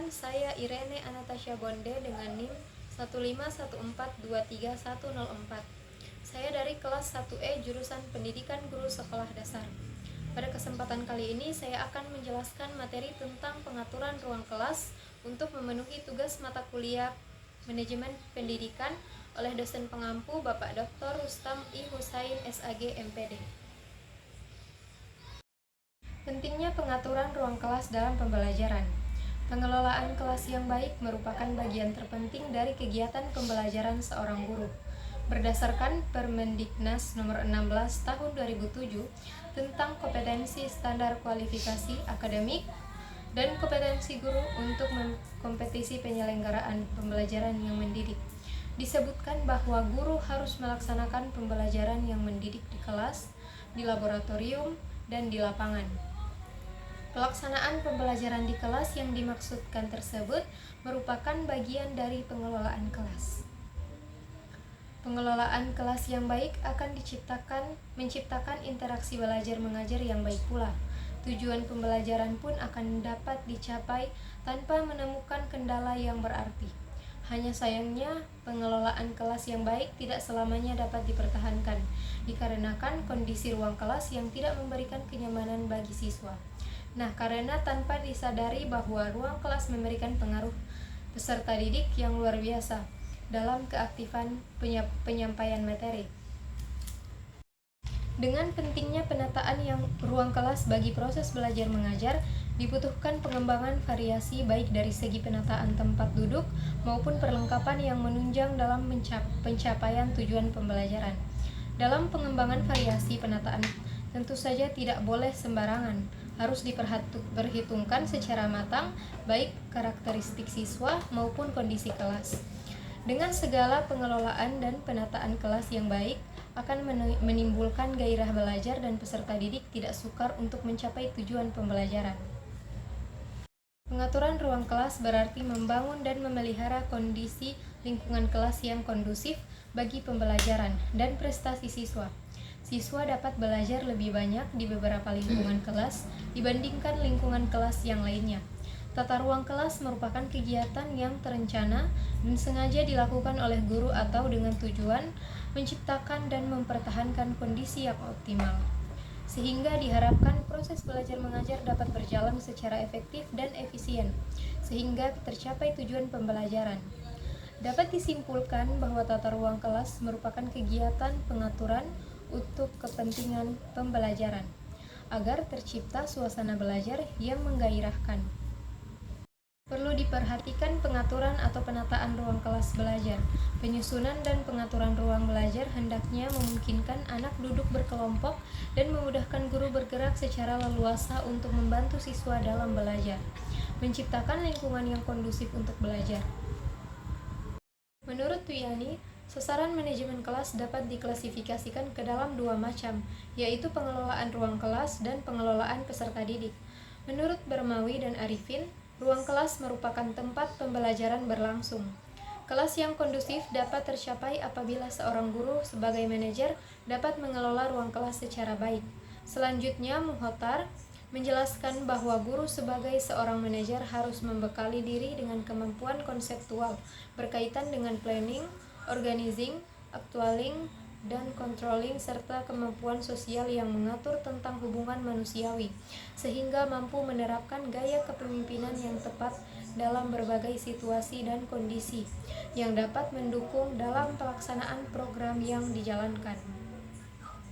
saya Irene Anastasia Bonde dengan NIM 151423104. Saya dari kelas 1E jurusan Pendidikan Guru Sekolah Dasar. Pada kesempatan kali ini saya akan menjelaskan materi tentang pengaturan ruang kelas untuk memenuhi tugas mata kuliah Manajemen Pendidikan oleh dosen pengampu Bapak Dr. Rustam I. Husain SAG MPD. Pentingnya pengaturan ruang kelas dalam pembelajaran. Pengelolaan kelas yang baik merupakan bagian terpenting dari kegiatan pembelajaran seorang guru. Berdasarkan Permendiknas Nomor 16 Tahun 2007 tentang kompetensi standar kualifikasi akademik dan kompetensi guru untuk kompetisi penyelenggaraan pembelajaran yang mendidik, disebutkan bahwa guru harus melaksanakan pembelajaran yang mendidik di kelas, di laboratorium, dan di lapangan. Pelaksanaan pembelajaran di kelas yang dimaksudkan tersebut merupakan bagian dari pengelolaan kelas. Pengelolaan kelas yang baik akan menciptakan interaksi belajar mengajar yang baik pula. Tujuan pembelajaran pun akan dapat dicapai tanpa menemukan kendala yang berarti. Hanya sayangnya, pengelolaan kelas yang baik tidak selamanya dapat dipertahankan, dikarenakan kondisi ruang kelas yang tidak memberikan kenyamanan bagi siswa. Nah, karena tanpa disadari bahwa ruang kelas memberikan pengaruh peserta didik yang luar biasa dalam keaktifan penyampaian materi. Dengan pentingnya penataan yang ruang kelas bagi proses belajar mengajar, dibutuhkan pengembangan variasi baik dari segi penataan tempat duduk maupun perlengkapan yang menunjang dalam pencapaian tujuan pembelajaran. Dalam pengembangan variasi penataan, tentu saja tidak boleh sembarangan, harus diperhitungkan secara matang baik karakteristik siswa maupun kondisi kelas. Dengan segala pengelolaan dan penataan kelas yang baik akan menimbulkan gairah belajar dan peserta didik tidak sukar untuk mencapai tujuan pembelajaran. Pengaturan ruang kelas berarti membangun dan memelihara kondisi lingkungan kelas yang kondusif bagi pembelajaran dan prestasi siswa. Siswa dapat belajar lebih banyak di beberapa lingkungan kelas dibandingkan lingkungan kelas yang lainnya. Tata ruang kelas merupakan kegiatan yang terencana dan sengaja dilakukan oleh guru atau dengan tujuan menciptakan dan mempertahankan kondisi yang optimal, sehingga diharapkan proses belajar mengajar dapat berjalan secara efektif dan efisien, sehingga tercapai tujuan pembelajaran. Dapat disimpulkan bahwa tata ruang kelas merupakan kegiatan pengaturan untuk kepentingan pembelajaran, agar tercipta suasana belajar yang menggairahkan. Perlu diperhatikan pengaturan atau penataan ruang kelas belajar. Penyusunan dan pengaturan ruang belajar hendaknya memungkinkan anak duduk berkelompok dan memudahkan guru bergerak secara leluasa untuk membantu siswa dalam belajar, menciptakan lingkungan yang kondusif untuk belajar. Menurut Tuyani, sasaran manajemen kelas dapat diklasifikasikan ke dalam dua macam, yaitu pengelolaan ruang kelas dan pengelolaan peserta didik. Menurut Bermawi dan Arifin, ruang kelas merupakan tempat pembelajaran berlangsung. Kelas yang kondusif dapat tercapai apabila seorang guru sebagai manajer dapat mengelola ruang kelas secara baik. Selanjutnya, Muhtar menjelaskan bahwa guru sebagai seorang manajer harus membekali diri dengan kemampuan konseptual berkaitan dengan planning, organizing, actualing, dan controlling, serta kemampuan sosial yang mengatur tentang hubungan manusiawi, sehingga mampu menerapkan gaya kepemimpinan yang tepat dalam berbagai situasi dan kondisi yang dapat mendukung dalam pelaksanaan program yang dijalankan.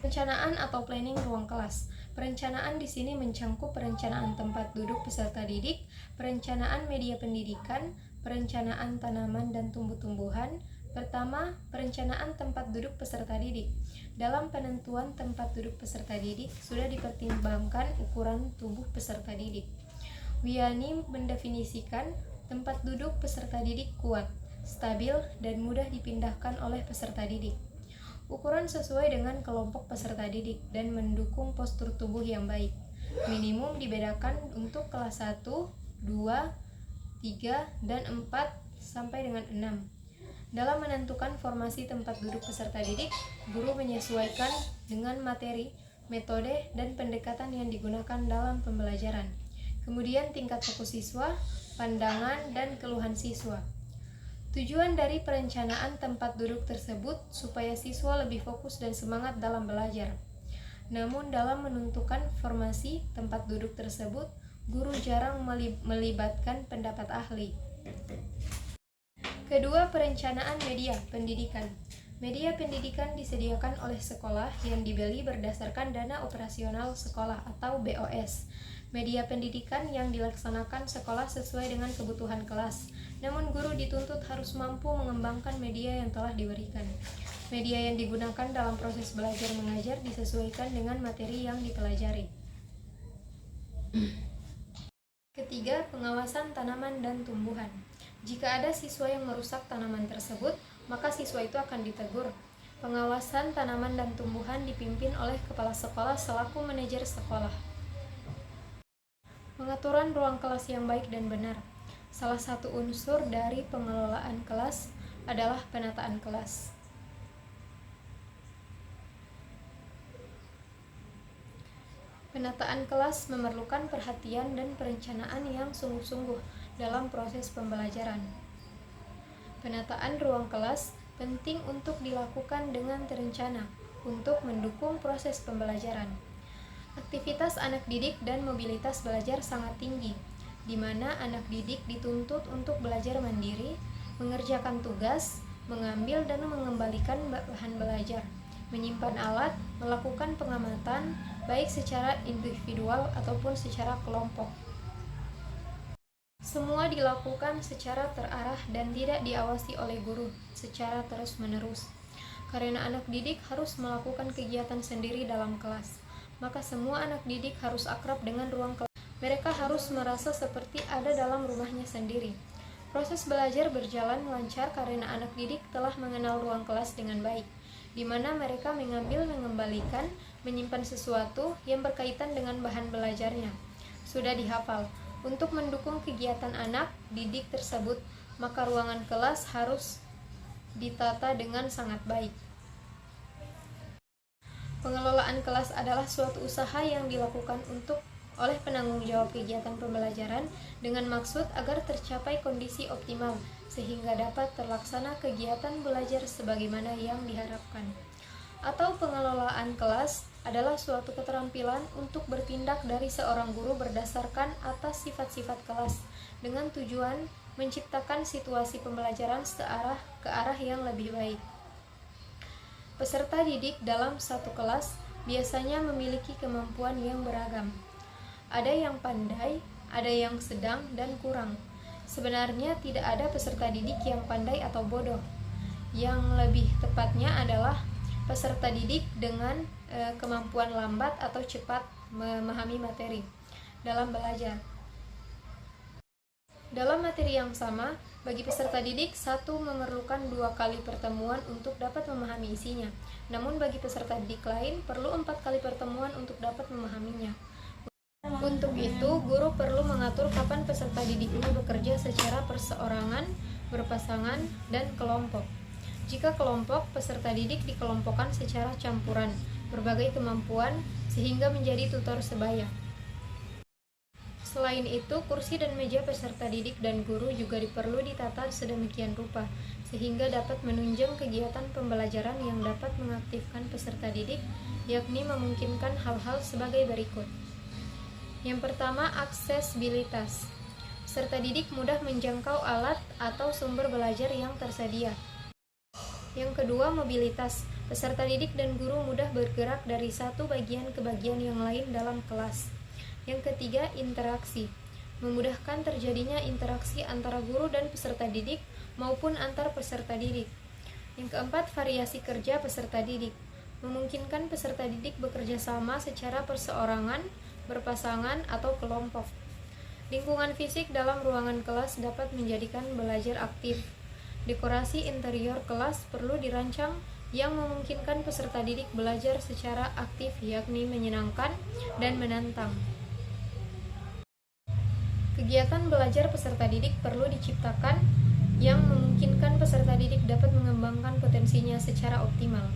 Perencanaan atau planning ruang kelas. Perencanaan di sini mencangkup perencanaan tempat duduk peserta didik, perencanaan media pendidikan, perencanaan tanaman dan tumbuh-tumbuhan. Pertama, perencanaan tempat duduk peserta didik. Dalam penentuan tempat duduk peserta didik, sudah dipertimbangkan ukuran tubuh peserta didik. Wiani mendefinisikan tempat duduk peserta didik kuat, stabil, dan mudah dipindahkan oleh peserta didik. Ukuran sesuai dengan kelompok peserta didik dan mendukung postur tubuh yang baik. Minimum dibedakan untuk kelas 1, 2, 3, dan 4 sampai dengan 6. Dalam menentukan formasi tempat duduk peserta didik, guru menyesuaikan dengan materi, metode, dan pendekatan yang digunakan dalam pembelajaran. Kemudian tingkat fokus siswa, pandangan, dan keluhan siswa. Tujuan dari perencanaan tempat duduk tersebut supaya siswa lebih fokus dan semangat dalam belajar. Namun dalam menentukan formasi tempat duduk tersebut, guru jarang melibatkan pendapat ahli. Kedua, perencanaan media pendidikan. Media pendidikan disediakan oleh sekolah yang dibeli berdasarkan dana operasional sekolah atau BOS. Media pendidikan yang dilaksanakan sekolah sesuai dengan kebutuhan kelas. Namun guru dituntut harus mampu mengembangkan media yang telah diberikan. Media yang digunakan dalam proses belajar mengajar disesuaikan dengan materi yang dipelajari. Ketiga, pengawasan tanaman dan tumbuhan. Jika ada siswa yang merusak tanaman tersebut, maka siswa itu akan ditegur. Pengawasan tanaman dan tumbuhan dipimpin oleh kepala sekolah selaku manajer sekolah. Pengaturan ruang kelas yang baik dan benar. Salah satu unsur dari pengelolaan kelas adalah penataan kelas. Penataan kelas memerlukan perhatian dan perencanaan yang sungguh-sungguh dalam proses pembelajaran. Penataan ruang kelas penting untuk dilakukan dengan terencana untuk mendukung proses pembelajaran. Aktivitas anak didik dan mobilitas belajar sangat tinggi, di mana anak didik dituntut untuk belajar mandiri, mengerjakan tugas, mengambil dan mengembalikan bahan belajar, menyimpan alat, melakukan pengamatan, baik secara individual ataupun secara kelompok. Semua dilakukan secara terarah dan tidak diawasi oleh guru secara terus-menerus. Karena anak didik harus melakukan kegiatan sendiri dalam kelas, maka semua anak didik harus akrab dengan ruang kelas. Mereka harus merasa seperti ada dalam rumahnya sendiri. Proses belajar berjalan lancar karena anak didik telah mengenal ruang kelas dengan baik, di mana mereka mengambil, mengembalikan, menyimpan sesuatu yang berkaitan dengan bahan belajarnya. Sudah dihafal. Untuk mendukung kegiatan anak didik tersebut, maka ruangan kelas harus ditata dengan sangat baik. Pengelolaan kelas adalah suatu usaha yang dilakukan oleh penanggung jawab kegiatan pembelajaran dengan maksud agar tercapai kondisi optimal sehingga dapat terlaksana kegiatan belajar sebagaimana yang diharapkan. Atau pengelolaan kelas adalah suatu keterampilan untuk bertindak dari seorang guru berdasarkan atas sifat-sifat kelas dengan tujuan menciptakan situasi pembelajaran ke arah yang lebih baik. Peserta didik dalam satu kelas biasanya memiliki kemampuan yang beragam. Ada yang pandai, ada yang sedang, dan kurang. Sebenarnya tidak ada peserta didik yang pandai atau bodoh. Yang lebih tepatnya adalah peserta didik dengan kemampuan lambat atau cepat memahami materi dalam belajar. Dalam materi yang sama, bagi peserta didik, satu memerlukan 2 kali pertemuan untuk dapat memahami isinya. Namun bagi peserta didik lain, perlu 4 kali pertemuan untuk dapat memahaminya. Untuk itu, guru perlu mengatur kapan peserta didik ini bekerja secara perseorangan, berpasangan, dan kelompok. Jika kelompok, peserta didik dikelompokkan secara campuran, berbagai kemampuan, sehingga menjadi tutor sebaya. Selain itu, kursi dan meja peserta didik dan guru juga perlu ditata sedemikian rupa, sehingga dapat menunjang kegiatan pembelajaran yang dapat mengaktifkan peserta didik, yakni memungkinkan hal-hal sebagai berikut. Yang pertama, aksesibilitas. Peserta didik mudah menjangkau alat atau sumber belajar yang tersedia. Yang kedua, mobilitas. Peserta didik dan guru mudah bergerak dari satu bagian ke bagian yang lain dalam kelas. Yang ketiga, interaksi. Memudahkan terjadinya interaksi antara guru dan peserta didik maupun antar peserta didik. Yang keempat, variasi kerja peserta didik. Memungkinkan peserta didik bekerja sama secara perseorangan, berpasangan, atau kelompok. Lingkungan fisik dalam ruangan kelas dapat menjadikan belajar aktif. Dekorasi interior kelas perlu dirancang yang memungkinkan peserta didik belajar secara aktif, yakni menyenangkan dan menantang. Kegiatan belajar peserta didik perlu diciptakan yang memungkinkan peserta didik dapat mengembangkan potensinya secara optimal.